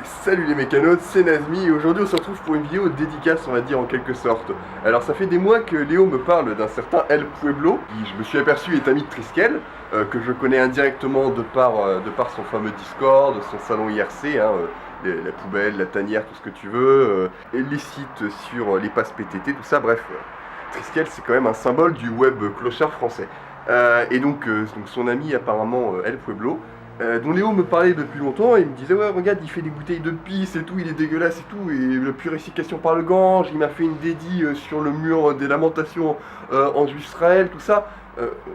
Salut les mécanos, c'est Nazmi et aujourd'hui on se retrouve pour une vidéo dédicace on va dire en quelque sorte. Alors ça fait des mois que Léo me parle d'un certain El Pueblo, qui je me suis aperçu est ami de Triskel, que je connais indirectement de par son fameux Discord, son salon IRC, hein, la poubelle, la tanière, tout ce que tu veux, et les sites sur les passes PTT, tout ça, bref. Triskel c'est quand même un symbole du web clochard français. Donc son ami apparemment El Pueblo, dont Léo me parlait depuis longtemps, et il me disait ouais regarde il fait des bouteilles de pisse et tout, il est dégueulasse et tout, et la purification par le Gange, il m'a fait une dédie sur le mur des lamentations en Israël, tout ça.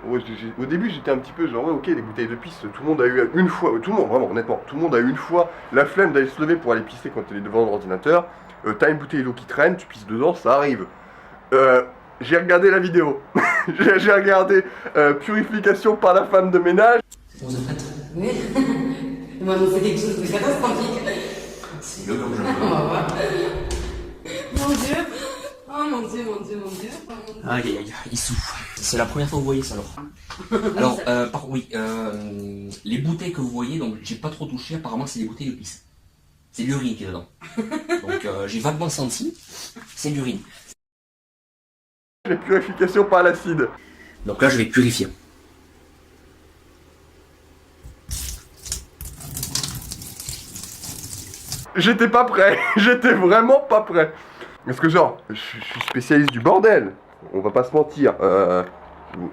Au début j'étais un petit peu genre ouais ok les bouteilles de pisse, tout le monde a eu une fois, tout le monde vraiment honnêtement, tout le monde a eu une fois la flemme d'aller se lever pour aller pisser quand il est devant l'ordinateur, t'as une bouteille d'eau qui traîne, tu pisses dedans, ça arrive. J'ai regardé la vidéo, j'ai regardé purification par la femme de ménage. Bon, vous êtes prête? Oui. Il m'a annoncé quelque chose de catastrophique. C'est le comme je On va voir. Mon Dieu. Oh mon Dieu, mon Dieu, mon Dieu. Aïe aïe aïe, il souffle. C'est la première fois que vous voyez ça alors. Alors, les bouteilles que vous voyez, donc j'ai pas trop touché, apparemment c'est des bouteilles de pisse. C'est de l'urine qui est dedans. Donc j'ai vaguement senti, c'est de l'urine. Les purifications par l'acide. Donc là je vais purifier. J'étais pas prêt, j'étais vraiment pas prêt. Parce que genre, je suis spécialiste du bordel, on va pas se mentir.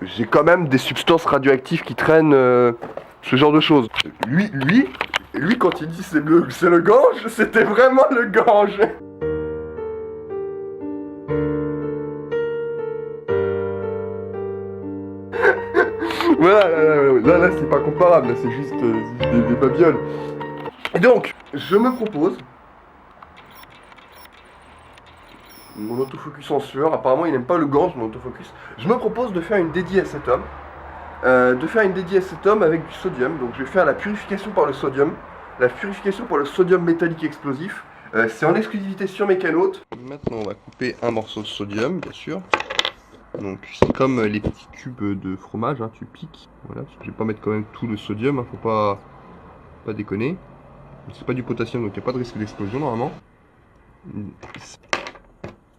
J'ai quand même des substances radioactives qui traînent, ce genre de choses. Lui quand il dit c'est le Gange, c'était vraiment le Gange. Voilà, là c'est pas comparable, là c'est juste des babioles. Et donc, je me propose, mon autofocus en sueur, apparemment il n'aime pas le Gange, mon autofocus, je me propose de faire une dédiée à cet homme, avec du sodium. Donc je vais faire la purification par le sodium, la purification par le sodium métallique explosif. C'est en exclusivité sur Mekanote. Maintenant on va couper un morceau de sodium, bien sûr. Donc c'est comme les petits cubes de fromage, hein, tu piques. Voilà, parce que je vais pas mettre quand même tout le sodium, hein, faut pas déconner. C'est pas du potassium, donc il n'y a pas de risque d'explosion normalement.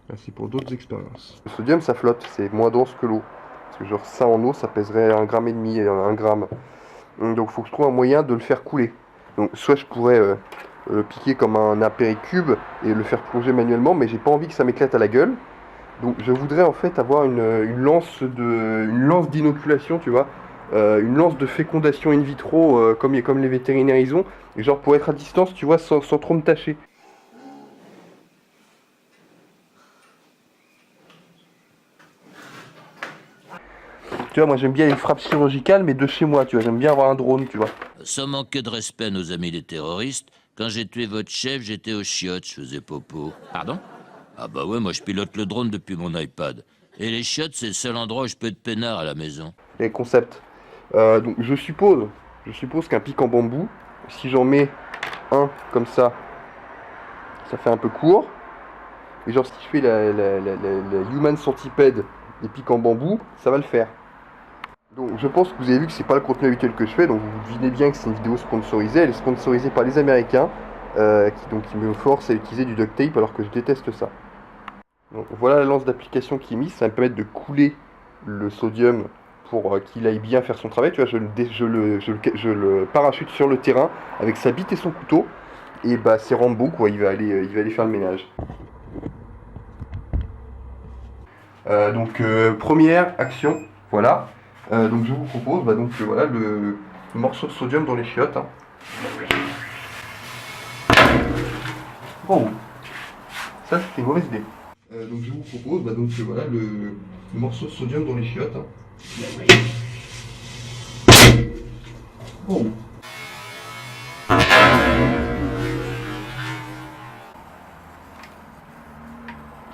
Là, c'est pour d'autres expériences. Le sodium ça flotte, c'est moins dense que l'eau. Parce que genre ça en eau ça pèserait 1,5 gramme, 1 gramme. Donc faut que je trouve un moyen de le faire couler. Donc soit je pourrais le piquer comme un apéricube et le faire plonger manuellement, mais j'ai pas envie que ça m'éclate à la gueule. Donc je voudrais en fait avoir une lance d'inoculation, tu vois, une lance de fécondation in vitro comme les vétérinaires ils ont, et genre pour être à distance, tu vois, sans trop me tâcher. Tu vois, moi j'aime bien les frappes chirurgicales, mais de chez moi, tu vois, j'aime bien avoir un drone, tu vois. Sans manquer de respect à nos amis les terroristes, quand j'ai tué votre chef, j'étais au chiottes, je faisais popo. Pardon? Ah bah ouais, moi je pilote le drone depuis mon iPad. Et les chiottes, c'est le seul endroit où je peux être peinard à la maison. Les concepts. Donc je suppose qu'un pic en bambou, si j'en mets un comme ça fait un peu court. Et genre si je fais la Human Centipede des pics en bambou, ça va le faire. Donc je pense que vous avez vu que c'est pas le contenu habituel que je fais, donc vous devinez bien que c'est une vidéo sponsorisée. Elle est sponsorisée par les Américains, qui me forcent à utiliser du duct tape alors que je déteste ça. Donc voilà la lance d'application qui est mise, ça va me permettre de couler le sodium pour qu'il aille bien faire son travail. Tu vois, je le parachute sur le terrain avec sa bite et son couteau, et bah c'est Rambo quoi, il va aller faire le ménage. Première action, voilà. Donc je vous propose voilà, le morceau de sodium dans les chiottes. Hein. Oh, ça c'était une mauvaise idée. Donc je vous propose voilà, le morceau de sodium dans les chiottes. Hein. Oh.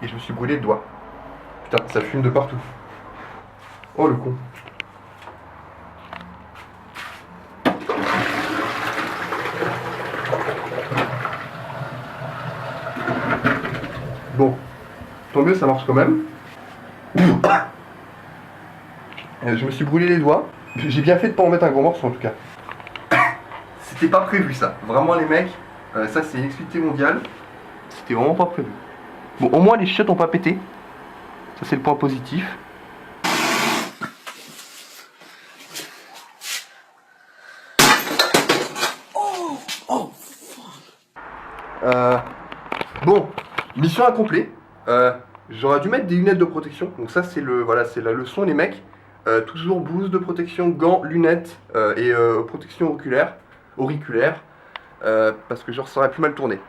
Et je me suis brûlé le doigt. Putain, ça fume de partout. Oh le con. Bon, tant mieux, ça marche quand même. Je me suis brûlé les doigts. J'ai bien fait de pas en mettre un gros morceau en tout cas. C'était pas prévu ça. Vraiment les mecs, Ça c'est une exclusivité mondiale. C'était vraiment pas prévu. Bon, au moins les chiottes ont pas pété. Ça c'est le point positif. Bon, mission accomplie. J'aurais dû mettre des lunettes de protection. Donc ça c'est voilà, c'est la leçon les mecs. Toujours blouse de protection, gants, lunettes et protection auriculaire. Parce que genre ça aurait pu mal tourner.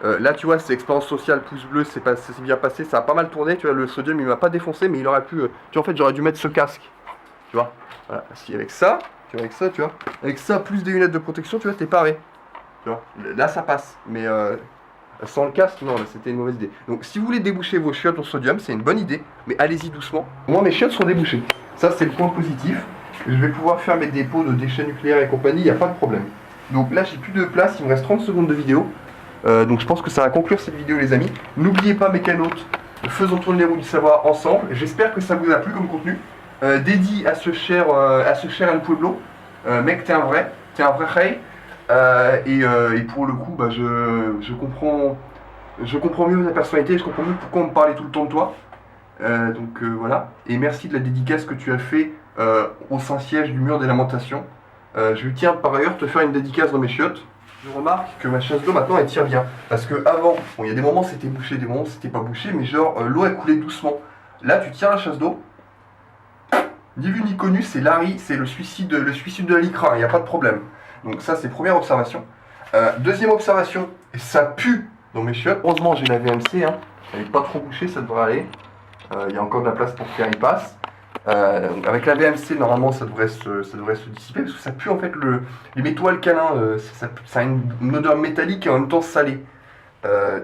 Là tu vois c'est expérience sociale pouce bleu, c'est bien passé, ça a pas mal tourné, tu vois le sodium il m'a pas défoncé mais il aurait pu, tu vois en fait j'aurais dû mettre ce casque, tu vois, voilà, si avec ça, tu vois, avec ça plus des lunettes de protection tu vois t'es paré, tu vois, là ça passe, mais sans le casque non là c'était une mauvaise idée. Donc si vous voulez déboucher vos chiottes au sodium c'est une bonne idée, mais allez-y doucement. Moi mes chiottes sont débouchées, ça c'est le point positif, je vais pouvoir faire mes dépôts de déchets nucléaires et compagnie, il n'y a pas de problème. Donc là j'ai plus de place, il me reste 30 secondes de vidéo. Donc je pense que ça va conclure cette vidéo les amis. N'oubliez pas mes canotes, faisons tourner les roues du savoir ensemble. J'espère que ça vous a plu comme contenu. Dédié à ce cher El Pueblo. Mec t'es un vrai rey. Et pour le coup bah, je comprends mieux ta personnalité, je comprends mieux pourquoi on me parlait tout le temps de toi. Voilà. Et merci de la dédicace que tu as fait au Saint-Siège du mur des lamentations. Je tiens par ailleurs te faire une dédicace dans mes chiottes. Je remarque que ma chasse d'eau maintenant elle tire bien. Parce que avant, bon il y a des moments c'était bouché, des moments c'était pas bouché, mais genre l'eau elle coulait doucement. Là tu tires la chasse d'eau, ni vu ni connu, c'est Larry, c'est le suicide de la lycra, il n'y a pas de problème. Donc ça c'est première observation. Deuxième observation, ça pue dans mes chiottes. Heureusement j'ai la VMC, hein. Elle n'est pas trop bouchée, ça devrait aller. Il y a encore de la place pour qu'elle y passe. Avec la VMC normalement ça devrait se dissiper parce que ça pue en fait les métaux alcalins, ça a une odeur métallique et en même temps salée.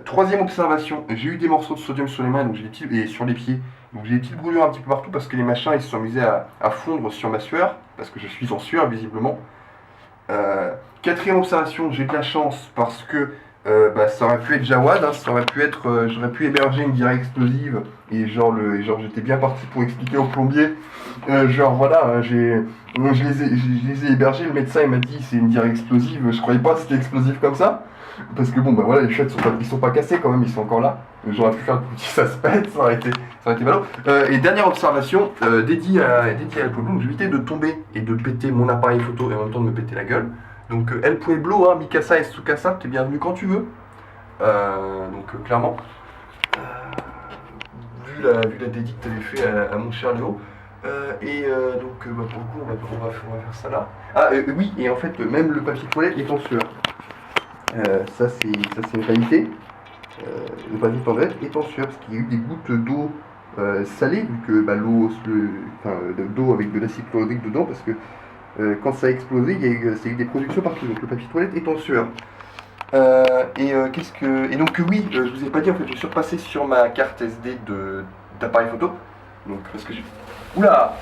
Troisième observation, j'ai eu des morceaux de sodium sur les mains donc et sur les pieds, donc j'ai des petites brûlures un petit peu partout parce que les machins ils se sont amusés à fondre sur ma sueur parce que je suis en sueur visiblement. Quatrième observation, j'ai de la chance parce que ça aurait pu être Jawad, hein, j'aurais pu héberger une diarrhée explosive et genre j'étais bien parti pour expliquer au plombier, voilà, je les ai hébergés, le médecin il m'a dit c'est une diarrhée explosive, je croyais pas que c'était explosif comme ça, parce que bon bah voilà les chiottes ils sont pas cassés quand même, ils sont encore là, j'aurais pu faire le petit suspect, ça aurait été ballot. Et dernière observation, dédiée à El Pueblo, j'ai évité de tomber et de péter mon appareil photo et en même temps de me péter la gueule. Donc El Pueblo, hein, Mikasa et Tsukasa, t'es bienvenu quand tu veux. Clairement, vu la dédie que t'avais fait à mon cher Léo. Pour le coup, on va faire ça là. Oui, et en fait, même le papier toilette est en sueur. Ça c'est une réalité. Le papier toilette est en sueur parce qu'il y a eu des gouttes d'eau salée, vu que d'eau avec de l'acide chlorhydrique dedans, parce que quand ça a explosé, il y a eu des productions partout, donc le papier toilette est en sueur. Oui, je vous ai pas dit, en fait, je suis repassé sur ma carte SD d'appareil photo, donc parce que oula,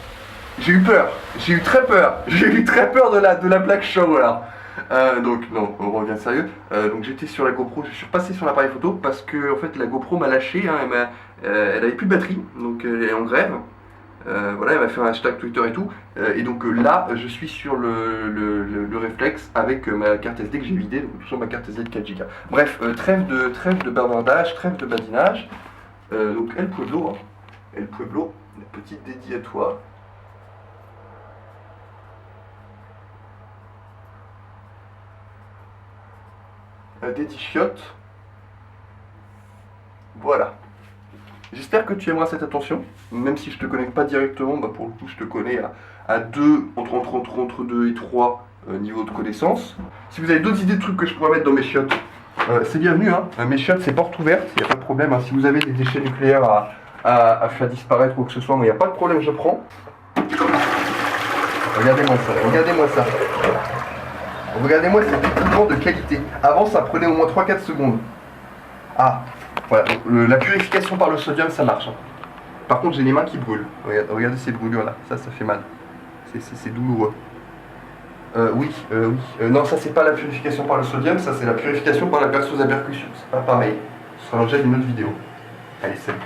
j'ai eu peur, j'ai eu très peur de la Black Shower. Donc non, on revient sérieux. Donc j'étais sur la GoPro, je suis repassé sur l'appareil photo parce que en fait la GoPro m'a lâché, hein, elle avait plus de batterie, donc elle est en grève. Voilà, elle m'a fait un hashtag Twitter et tout. Là, je suis sur le réflexe avec ma carte SD que j'ai vidée, donc sur ma carte SD de 4 Go. Bref, trêve de bavardage, trêve de badinage. Donc El Pueblo, hein. El Pueblo, une petite dédiée à toi. Dédié chiotte. Voilà. J'espère que tu aimeras cette attention, même si je te connais pas directement, pour le coup je te connais à 2, entre 2 et 3 niveaux de connaissance. Si vous avez d'autres idées de trucs que je pourrais mettre dans mes chiottes, c'est bienvenu, hein. Mes chiottes c'est porte ouverte, il n'y a pas de problème, hein. Si vous avez des déchets nucléaires à faire disparaître ou quoi que ce soit, il n'y a pas de problème, je prends. Regardez-moi ça. Regardez-moi ces équipements de qualité. Avant ça prenait au moins 3-4 secondes. Ah, voilà, la purification par le sodium ça marche. Hein. Par contre j'ai les mains qui brûlent. Regardez ces brûlures là, ça fait mal. C'est douloureux. Oui. Non, ça c'est pas la purification par le sodium, ça c'est la purification par la perceuse à percussion. C'est pas pareil. Ce sera l'objet d'une autre vidéo. Allez, salut.